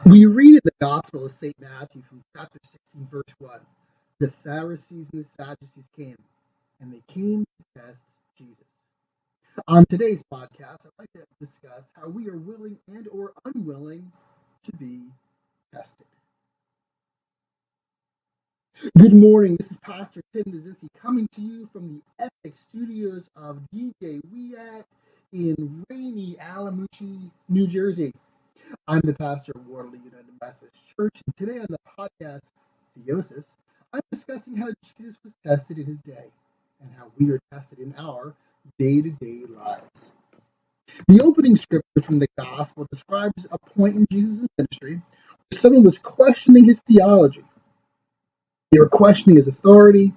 We read in the Gospel of St. Matthew from chapter 16, verse 1. The Pharisees and the Sadducees came, and they came to test Jesus. On today's podcast, I'd like to discuss how we are willing and or unwilling to be tested. Good morning. This is Pastor Tim Dzinski coming to you from the Epic Studios of DJ Weat in rainy Alamucci, New Jersey. I'm the pastor of Waterloo United Methodist Church, and today on the podcast, Theosis, I'm discussing how Jesus was tested in his day and how we are tested in our day-to-day lives. The opening scripture from the Gospel describes a point in Jesus' ministry where someone was questioning his theology. They were questioning his authority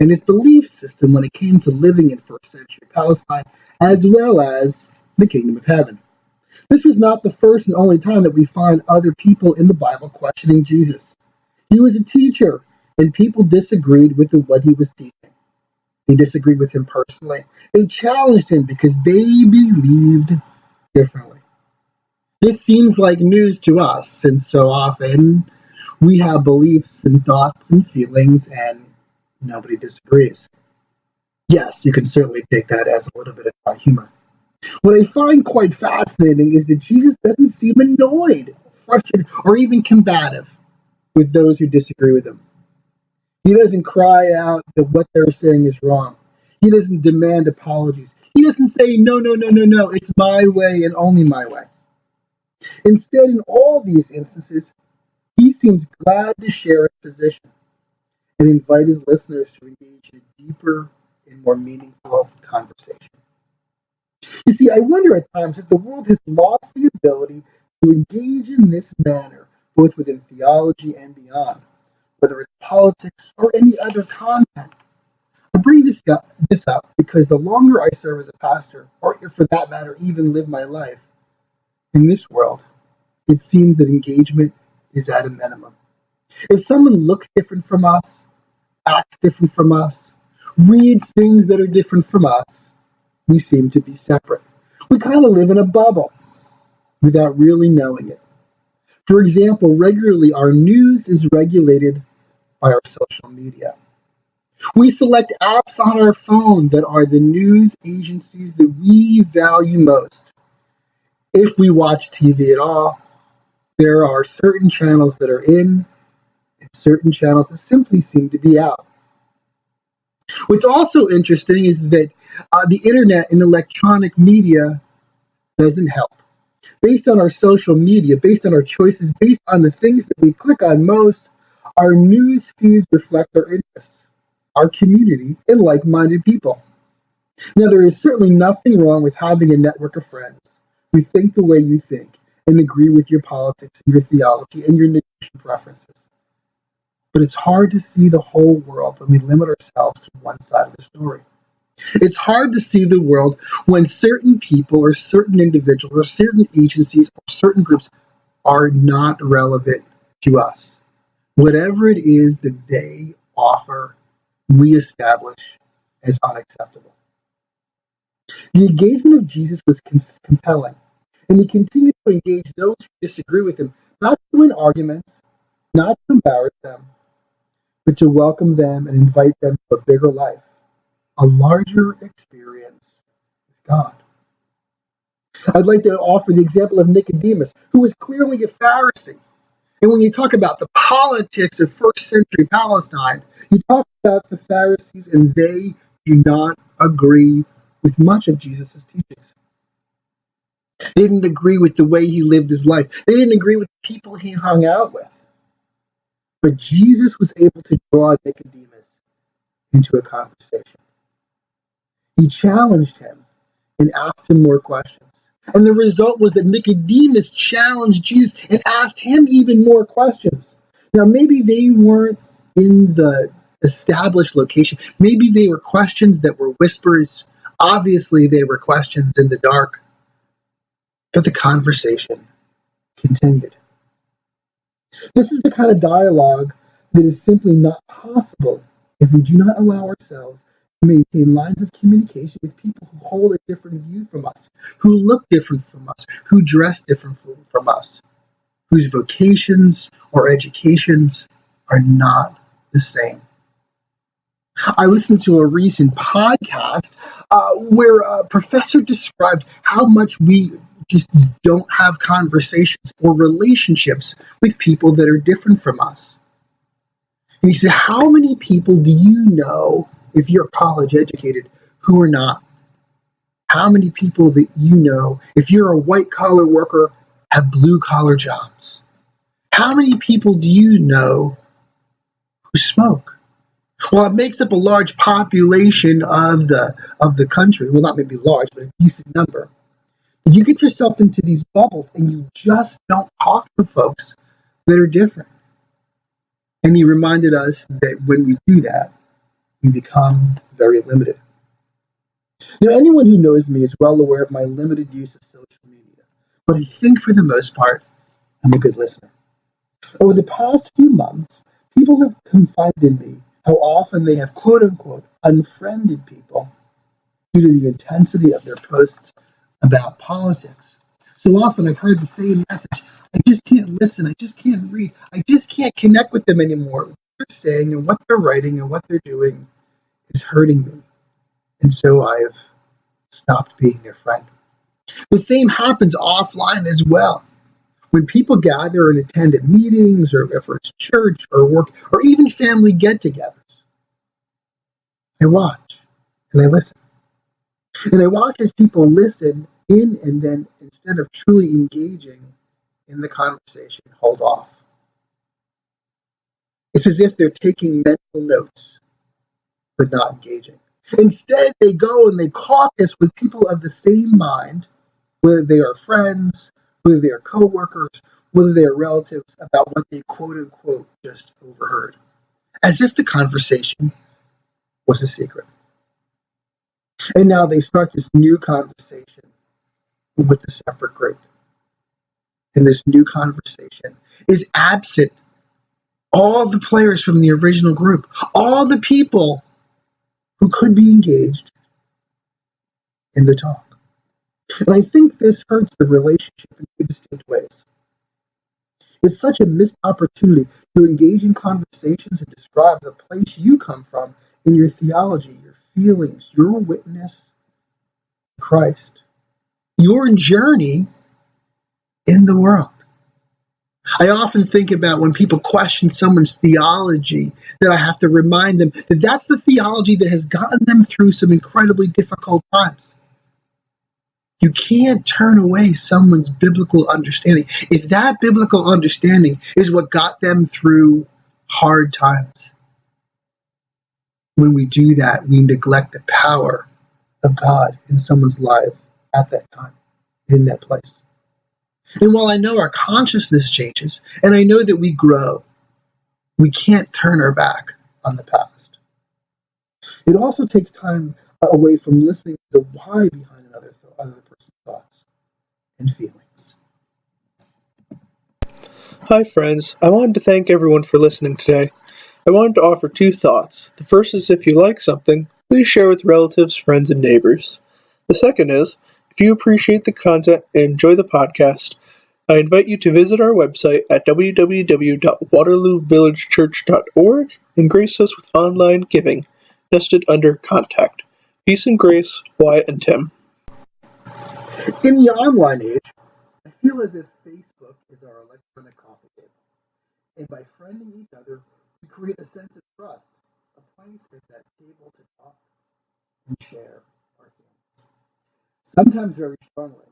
and his belief system when it came to living in first century Palestine, as well as the kingdom of heaven. This was not the first and only time that we find other people in the Bible questioning Jesus. He was a teacher, and people disagreed with what he was teaching. They disagreed with him personally. They challenged him because they believed differently. This seems like news to us, since so often we have beliefs and thoughts and feelings, and nobody disagrees. Yes, you can certainly take that as a little bit of humor. What I find quite fascinating is that Jesus doesn't seem annoyed, frustrated, or even combative with those who disagree with him. He doesn't cry out that what they're saying is wrong. He doesn't demand apologies. He doesn't say, no, no, no, no, no, it's my way and only my way. Instead, in all these instances, he seems glad to share his position and invite his listeners to engage in a deeper and more meaningful conversation. You see, I wonder at times if the world has lost the ability to engage in this manner, both within theology and beyond, whether it's politics or any other content. I bring this up because the longer I serve as a pastor, or for that matter, even live my life in this world, it seems that engagement is at a minimum. If someone looks different from us, acts different from us, reads things that are different from us, we seem to be separate. We kind of live in a bubble without really knowing it. For example, regularly our news is regulated by our social media. We select apps on our phone that are the news agencies that we value most. If we watch TV at all, there are certain channels that are in and certain channels that simply seem to be out. What's also interesting is that the internet and electronic media doesn't help. Based on our social media, based on our choices, based on the things that we click on most, our news feeds reflect our interests, our community, and like-minded people. Now, there is certainly nothing wrong with having a network of friends who think the way you think and agree with your politics and your theology and your nutrition preferences. But it's hard to see the whole world when we limit ourselves to one side of the story. It's hard to see the world when certain people or certain individuals or certain agencies or certain groups are not relevant to us. Whatever it is that they offer, we establish as unacceptable. The engagement of Jesus was compelling, and he continued to engage those who disagree with him, not to win arguments, not to embarrass them, but to welcome them and invite them to a bigger life, a larger experience with God. I'd like to offer the example of Nicodemus, who was clearly a Pharisee. And when you talk about the politics of first century Palestine, you talk about the Pharisees, and they do not agree with much of Jesus' teachings. They didn't agree with the way he lived his life. They didn't agree with the people he hung out with. But Jesus was able to draw Nicodemus into a conversation. He challenged him and asked him more questions. And the result was that Nicodemus challenged Jesus and asked him even more questions. Now, maybe they weren't in the established location. Maybe they were questions that were whispers. Obviously, they were questions in the dark. But the conversation continued. This is the kind of dialogue that is simply not possible if we do not allow ourselves to maintain lines of communication with people who hold a different view from us, who look different from us, who dress different from us. whose vocations or educations are not the same. I listened to a recent podcast where a professor described how much we just don't have conversations or relationships with people that are different from us. And he said, how many people do you know, if you're college educated, who are not? How many people that you know, if you're a white collar worker, have blue collar jobs? How many people do you know who smoke? Well, it makes up a large population of the country. Well, not maybe large, but a decent number. You get yourself into these bubbles and you just don't talk to folks that are different. And he reminded us that when we do that, we become very limited. Now, anyone who knows me is well aware of my limited use of social media, but I think for the most part, I'm a good listener. Over the past few months, people have confided in me how often they have quote unquote unfriended people due to the intensity of their posts about politics. So often I've heard the same message: I just can't listen, I just can't read, I just can't connect with them anymore. What they're saying and what they're writing and what they're doing is hurting me. And so I've stopped being their friend. The same happens offline as well. When people gather and attend at meetings or if it's church or work or even family get-togethers, I watch and I listen. And I watch as people listen in and then instead of truly engaging in the conversation, hold off. It's as if they're taking mental notes but not engaging. Instead, they go and they caucus with people of the same mind, whether they are friends, whether they are coworkers, whether they are relatives, about what they quote unquote just overheard, as if the conversation was a secret. And now they start this new conversation with a separate group. And this new conversation is absent all the players from the original group, all the people who could be engaged in the talk. And I think this hurts the relationship in two distinct ways. It's such a missed opportunity to engage in conversations and describe the place you come from in your theology, your feelings, your witness to Christ, your journey in the world. I often think about when people question someone's theology, that I have to remind them that that's the theology that has gotten them through some incredibly difficult times. You can't turn away someone's biblical understanding. If that biblical understanding is what got them through hard times, when we do that, we neglect the power of God in someone's life at that time, in that place. And while I know our consciousness changes, and I know that we grow, we can't turn our back on the past. It also takes time away from listening to the why behind another person's thoughts and feelings. Hi friends, I wanted to thank everyone for listening today. I wanted to offer two thoughts. The first is if you like something, please share with relatives, friends, and neighbors. The second is, if you appreciate the content and enjoy the podcast, I invite you to visit our website at www.waterloovillagechurch.org and grace us with online giving, nested under Contact. Peace and grace, Wyatt and Tim. In the online age, I feel as if Facebook is our electronic coffee table. And by friending each other, we create a sense of trust, a place at that table to talk and share our feelings. Sometimes very strongly.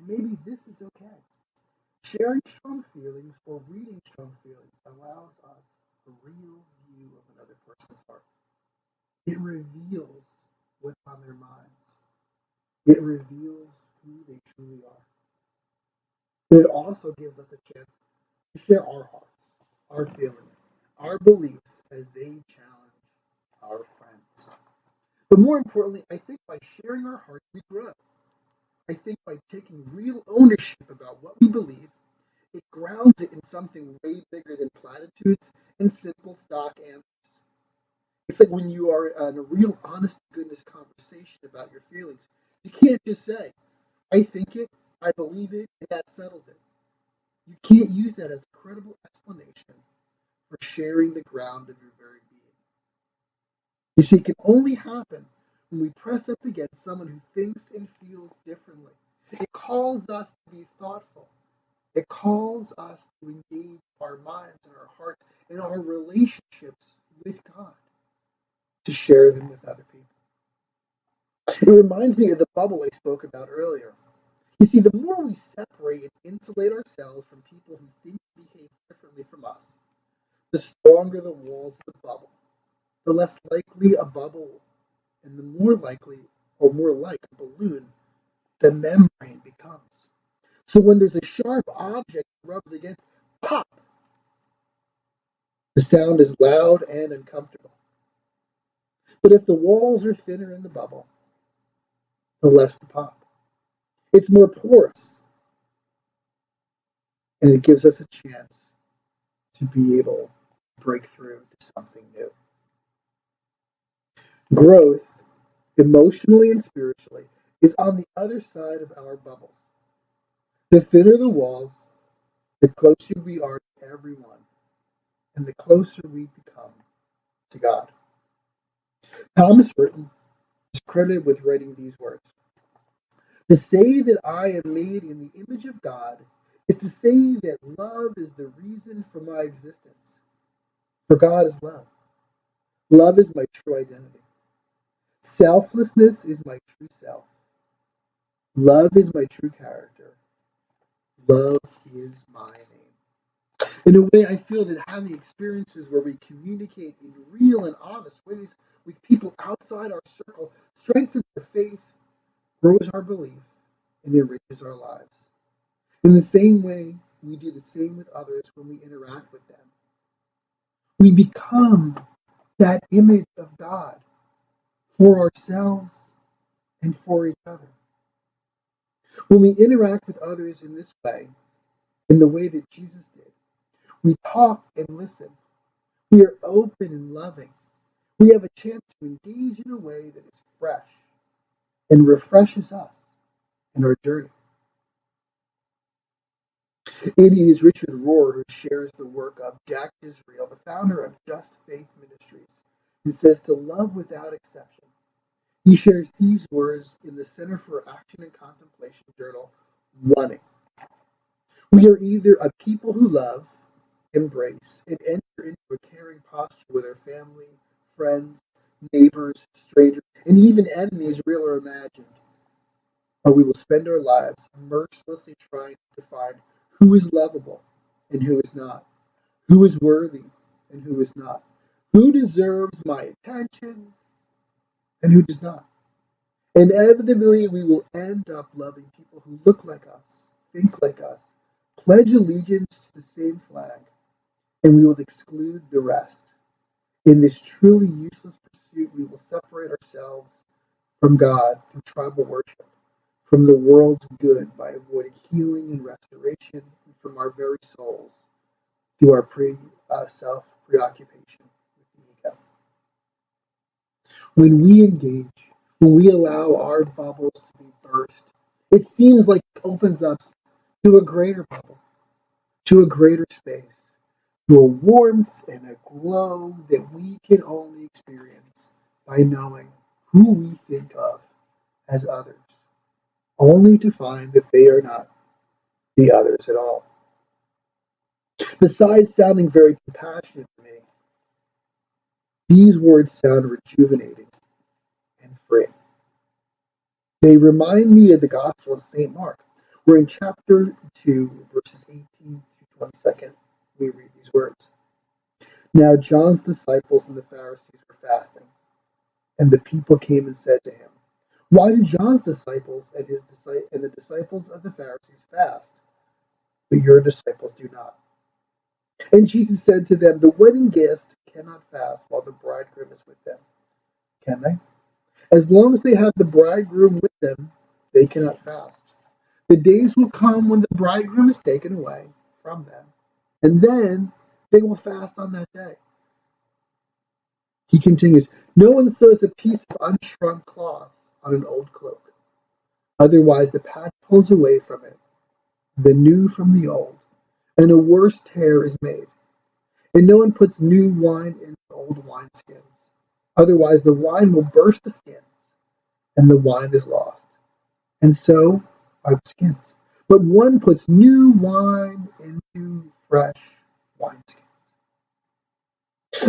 Maybe this is okay. Sharing strong feelings or reading strong feelings allows us a real view of another person's heart. It reveals what's on their minds. It reveals who they truly are. But it also gives us a chance to share our hearts, our feelings, our beliefs as they challenge our friends. But more importantly, I think by sharing our hearts, we grow. I think by taking real ownership about what we believe, it grounds it in something way bigger than platitudes and simple stock answers. It's like when you are in a real honest to goodness conversation about your feelings, you can't just say, I think it, I believe it, and that settles it. You can't use that as a credible explanation for sharing the ground of your very being. You see, it can only happen when we press up against someone who thinks and feels differently. It calls us to be thoughtful. It calls us to engage our minds and our hearts and our relationships with God, to share them with other people. It reminds me of the bubble I spoke about earlier. You see, the more we separate and insulate ourselves from people who think and behave differently from us, the stronger the walls of the bubble, the less likely a bubble, and the more likely or more like a balloon the membrane becomes. So when there's a sharp object that rubs against, pop, the sound is loud and uncomfortable. But if the walls are thinner in the bubble, the less the pop. It's more porous, and it gives us a chance to be able to break through to something new. Growth, emotionally and spiritually, is on the other side of our bubbles. The thinner the walls, the closer we are to everyone, and the closer we become to God. Thomas Merton is credited with writing these words. To say that I am made in the image of God is to say that love is the reason for my existence. For God is love. Love is my true identity. Selflessness is my true self. Love is my true character. Love is my name. In a way, I feel that having experiences where we communicate in real and honest ways with people outside our circle strengthens our faith, grows our belief, and enriches our lives. In the same way, we do the same with others when we interact with them. We become that image of God for ourselves and for each other. When we interact with others in this way, in the way that Jesus did, we talk and listen. We are open and loving. We have a chance to engage in a way that is fresh and refreshes us in our journey. It is Richard Rohr who shares the work of Jack Israel, the founder of Just Faith Ministries, who says to love without exception. He shares these words in the Center for Action and Contemplation journal, Wanting. We are either a people who love, embrace, and enter into a caring posture with our family, friends, neighbors, strangers, and even enemies, real or imagined, or we will spend our lives mercilessly trying to find who is lovable and who is not, who is worthy and who is not, who deserves my attention and who does not. Inevitably, we will end up loving people who look like us, think like us, pledge allegiance to the same flag, and we will exclude the rest. In this truly useless pursuit, we will separate ourselves from God through tribal worship, from the world's good by avoiding healing and restoration, and from our very souls through our self preoccupation with the ego. When we engage, when we allow our bubbles to be burst, it seems like it opens us to a greater bubble, to a greater space, to a warmth and a glow that we can only experience by knowing who we think of as others, only to find that they are not the others at all. Besides sounding very compassionate to me, these words sound rejuvenating and freeing. They remind me of the Gospel of St. Mark, where in chapter 2, verses 18 to 22, we read these words. Now John's disciples and the Pharisees were fasting, and the people came and said to him, why do John's disciples and the disciples of the Pharisees fast, but your disciples do not? And Jesus said to them, the wedding guests cannot fast while the bridegroom is with them, can they? As long as they have the bridegroom with them, they cannot fast. The days will come when the bridegroom is taken away from them, and then they will fast on that day. He continues, no one sews a piece of unshrunk cloth on an old cloak. Otherwise, the patch pulls away from it, the new from the old, and a worse tear is made. And no one puts new wine in old wineskins. Otherwise, the wine will burst the skins, and the wine is lost. And so are the skins. But one puts new wine into fresh wineskins.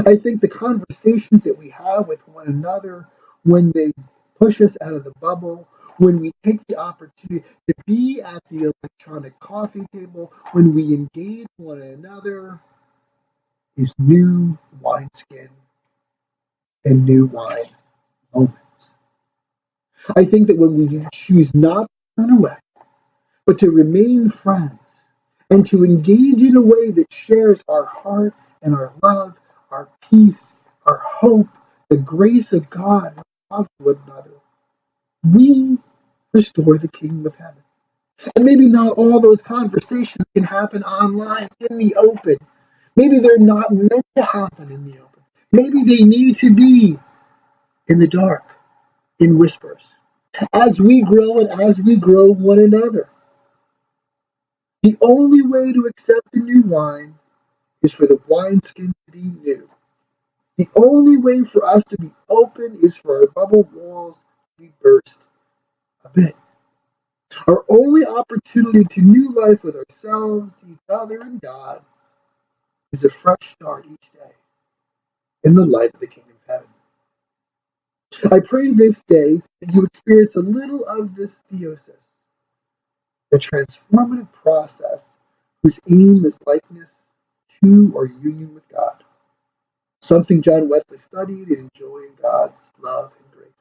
I think the conversations that we have with one another when they push us out of the bubble, when we take the opportunity to be at the electronic coffee table, when we engage one another, is new wineskin and new wine moments. I think that when we choose not to turn away, but to remain friends and to engage in a way that shares our heart and our love, our peace, our hope, the grace of God, love one another, we restore the kingdom of heaven. And maybe not all those conversations can happen online in the open. Maybe they're not meant to happen in the open. Maybe they need to be in the dark, in whispers, as we grow and as we grow one another. The only way to accept the new wine is for the wineskin to be new. The only way for us to be open is for our bubble walls to be burst a bit. Our only opportunity to new life with ourselves, each other, and God is a fresh start each day in the light of the kingdom of heaven. I pray this day that you experience a little of this theosis, the transformative process whose aim is likeness to or union with God, something John Wesley studied and enjoying God's love and grace.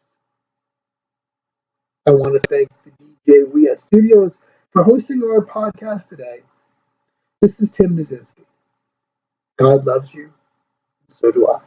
I want to thank the DJ We at Studios for hosting our podcast today. This is Tim Nizinski. God loves you, and so do I.